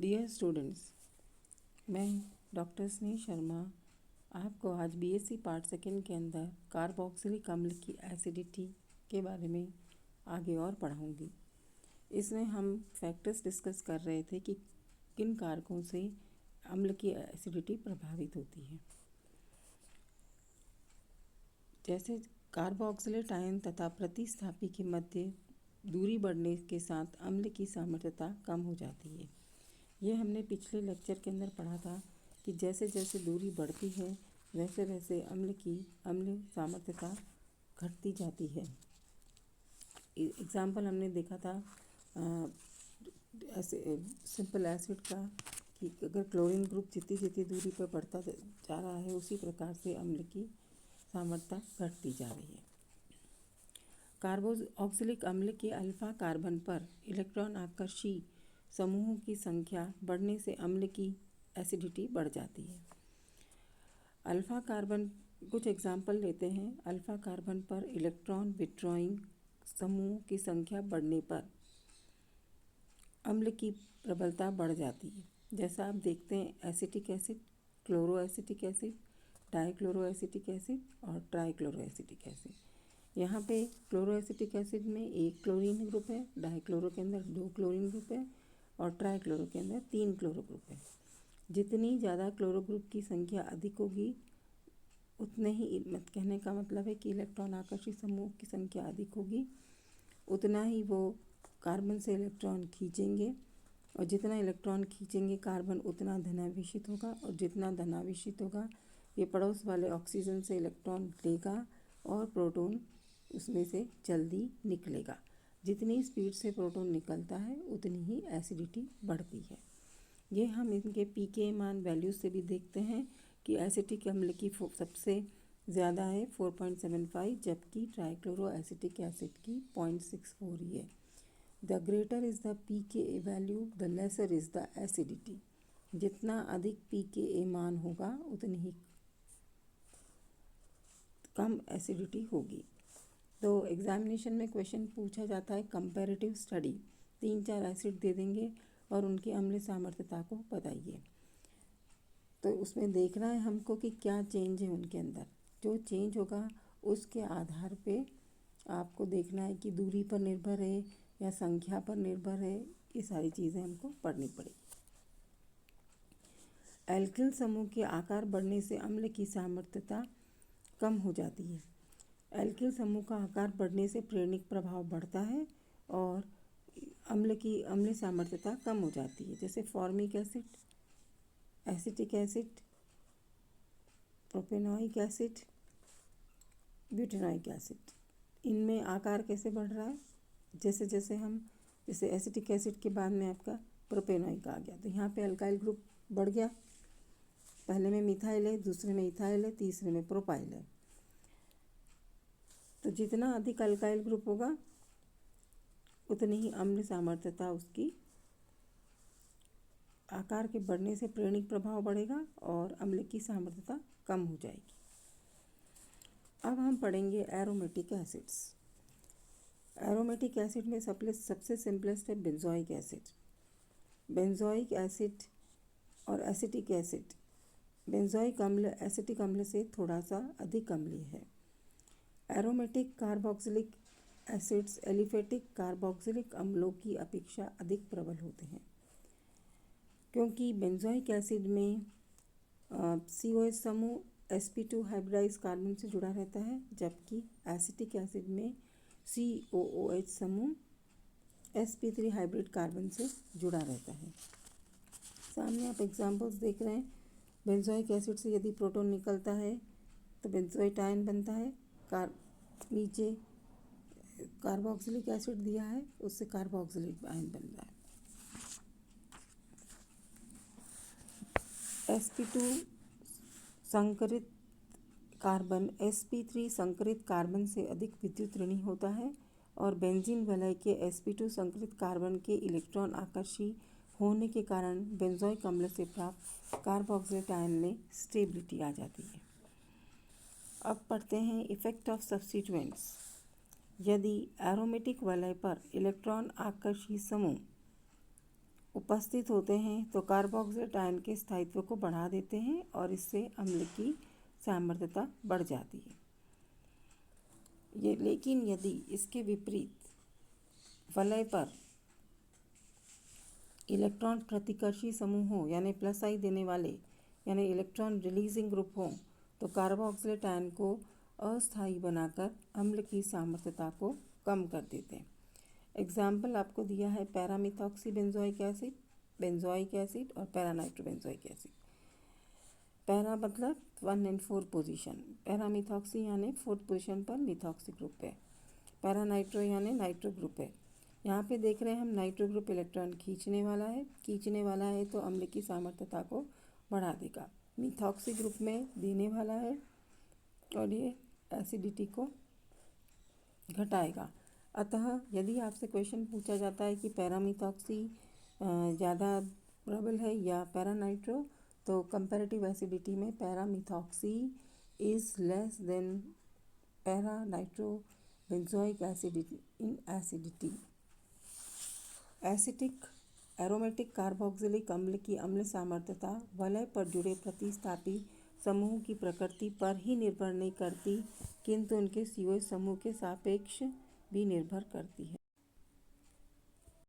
Dear students, मैं doctor स्नेह शर्मा आपको आज बीएससी पार्ट सेकंड के अंदर कार्बोक्सिलिक अम्ल की एसिडिटी के बारे में आगे और पढ़ाऊँगी। इसमें हम फैक्टर्स डिस्कस कर रहे थे कि किन कारकों से अम्ल की एसिडिटी प्रभावित होती है। जैसे कार्बोक्सिलेट आयन तथा प्रतिस्थापी के मध्य दूरी बढ़ने के साथ अम्ल की सामर्थ्यता कम हो जाती है। ये हमने पिछले लेक्चर के अंदर पढ़ा था कि जैसे जैसे दूरी बढ़ती है वैसे वैसे अम्ल सामर्थ्यता घटती जाती है। एग्जाम्पल हमने देखा था ऐसे सिंपल एसिड का कि अगर क्लोरीन ग्रुप जितनी जितनी दूरी पर बढ़ता जा रहा है उसी प्रकार से अम्ल की सामर्थ्यता घटती जा रही है। कार्बोक्सिलिक अम्ल के अल्फा कार्बन पर इलेक्ट्रॉन आकर्षी समूहों की संख्या बढ़ने से अम्ल की एसिडिटी बढ़ जाती है। अल्फा कार्बन कुछ एग्जाम्पल लेते हैं। अल्फा कार्बन पर इलेक्ट्रॉन विड्रॉइंग समूहों की संख्या बढ़ने पर अम्ल की प्रबलता बढ़ जाती है। जैसा आप देखते हैं acetic acid, chloro acetic acid, dichloro acetic acid और ट्राइक्लोरो एसिटिक एसिड। यहाँ पे क्लोरो एसिटिक एसिड में एक क्लोरीन ग्रुप है, डाइक्लोरो के अंदर 2 क्लोरीन ग्रुप है और ट्राइक्लोरो के अंदर 3 क्लोरो ग्रुप है। जितनी ज़्यादा क्लोरो ग्रुप की संख्या अधिक होगी उतने ही कहने का मतलब है कि इलेक्ट्रॉन आकर्षित समूह की संख्या अधिक होगी उतना ही वो कार्बन से इलेक्ट्रॉन खींचेंगे और जितना इलेक्ट्रॉन खींचेंगे कार्बन उतना धनावेशित होगा और जितना धनावेशित होगा ये पड़ोस वाले ऑक्सीजन से इलेक्ट्रॉन लेगा और प्रोटॉन उसमें से जल्दी निकलेगा। जितनी स्पीड से प्रोटॉन निकलता है उतनी ही एसिडिटी बढ़ती है। ये हम इनके पीके मान वैल्यूज से भी देखते हैं कि एसिटिक अम्ल की सबसे ज़्यादा है 4.75 जबकि ट्राइक्लोरो एसिटिक एसिड की 0.64 ही है। The greater is the PK value the lesser is the acidity. जितना अधिक पीके मान होगा उतनी ही कम एसिडिटी होगी। तो एग्जामिनेशन में क्वेश्चन पूछा जाता है कंपैरेटिव स्टडी, 3-4 एसिड दे देंगे और उनकी अम्ल सामर्थ्यता को बताइए। तो उसमें देखना है हमको कि क्या चेंज है उनके अंदर। जो चेंज होगा उसके आधार पे आपको देखना है कि दूरी पर निर्भर है या संख्या पर निर्भर है। ये सारी चीज़ें हमको पढ़नी पड़ेगी। एल्किल समूह के आकार बढ़ने से अम्ल की सामर्थ्यता कम हो जाती है। एल्किल समूह का आकार बढ़ने से प्रेरणिक प्रभाव बढ़ता है और अम्ल सामर्थ्यता कम हो जाती है। जैसे formic acid, acetic acid, propanoic acid, butanoic acid. इनमें आकार कैसे बढ़ रहा है? जैसे एसिटिक एसिड के बाद में आपका प्रोपेनोइक आ गया तो यहाँ पे अल्काइल ग्रुप बढ़ गया। पहले में मिथाइल है, दूसरे में इथाइल है, तीसरे में प्रोपाइल है। तो जितना अधिक अल्काइल ग्रुप होगा उतनी ही अम्ल सामर्थ्यता उसकी आकार के बढ़ने से प्रेरणिक प्रभाव बढ़ेगा और अम्ल की सामर्थ्यता कम हो जाएगी। अब हम पढ़ेंगे एरोमेटिक एसिड्स। एरोमेटिक एसिड में सबसे सिंपलेस्ट है बेंजोइक एसिड। बेंजोइक एसिड और एसिटिक एसिड। बेंजोइक अम्ल एसिटिक अम्ल से थोड़ा सा अधिक अम्लीय है। Aromatic carboxylic acids aliphatic carboxylic अम्लों की अपेक्षा अधिक प्रबल होते हैं क्योंकि बेंजोइक एसिड में COH समूह sp2 हाइब्रिडाइज कार्बन से जुड़ा रहता है जबकि एसिटिक एसिड में COOH समूह sp3 हाइब्रिड कार्बन से जुड़ा रहता है। सामने आप एग्जांपल्स देख रहे हैं। बेंजोइक एसिड से यदि प्रोटॉन निकलता है तो बेंजोइट आयन बनता है। नीचे कार्बोक्सिलिक एसिड दिया है उससे कार्बोक्सिलिक आयन बन रहा है। sp2 संकरित कार्बन sp3 संकरित कार्बन से अधिक विद्युत ऋणी होता है और बेंजीन वलय के sp2 संकरित कार्बन के इलेक्ट्रॉन आकर्षी होने के कारण बेंजोइक अम्ल से प्राप्त कार्बोक्सिलेट आयन में स्टेबिलिटी आ जाती है। अब पढ़ते हैं इफेक्ट ऑफ सब्स्टिट्यूएंट्स। यदि एरोमेटिक वलय पर इलेक्ट्रॉन आकर्षी समूह उपस्थित होते हैं तो कार्बोक्सिलेट आयन के स्थायित्व को बढ़ा देते हैं और इससे अम्ल की सामर्थ्यता बढ़ जाती है। लेकिन यदि इसके विपरीत वलय पर इलेक्ट्रॉन प्रतिकर्षी समूह हो यानी प्लस आई देने वाले यानी इलेक्ट्रॉन रिलीजिंग ग्रुप हो तो कार्बोक्सिलेट आयन को अस्थायी बनाकर अम्ल की सामर्थ्यता को कम कर देते हैं। एग्जाम्पल आपको दिया है पैरामिथॉक्सी बेंजोइक एसिड और पैरानाइट्रोबेंजोइक एसिड। पैरा मतलब 1 and 4 पोजीशन, पैरामिथॉक्सी यानी 4th पोजीशन पर मिथॉक्सी ग्रुप है, पैरानाइट्रो यानी नाइट्रो ग्रुप है। यहाँ पे देख रहे हैं हम नाइट्रो ग्रुप इलेक्ट्रॉन खींचने वाला है तो अम्ल की सामर्थ्यता को बढ़ा देगा। मिथॉक्सी ग्रुप में देने वाला है और ये एसिडिटी को घटाएगा। अतः यदि आपसे क्वेश्चन पूछा जाता है कि पैरामिथॉक्सी ज़्यादा प्रबल है या पैरानाइट्रो, तो कंपैरेटिव एसिडिटी में paramethoxy is less than paranitrobenzoic acid in acidity. Acetic aromatic carboxylic अम्ल की अम्ल सामर्थ्यता वलय पर जुड़े प्रतिस्थापी समूह की प्रकृति पर ही निर्भर नहीं करती, किंतु उनके CO समूह के सापेक्ष भी निर्भर करती है।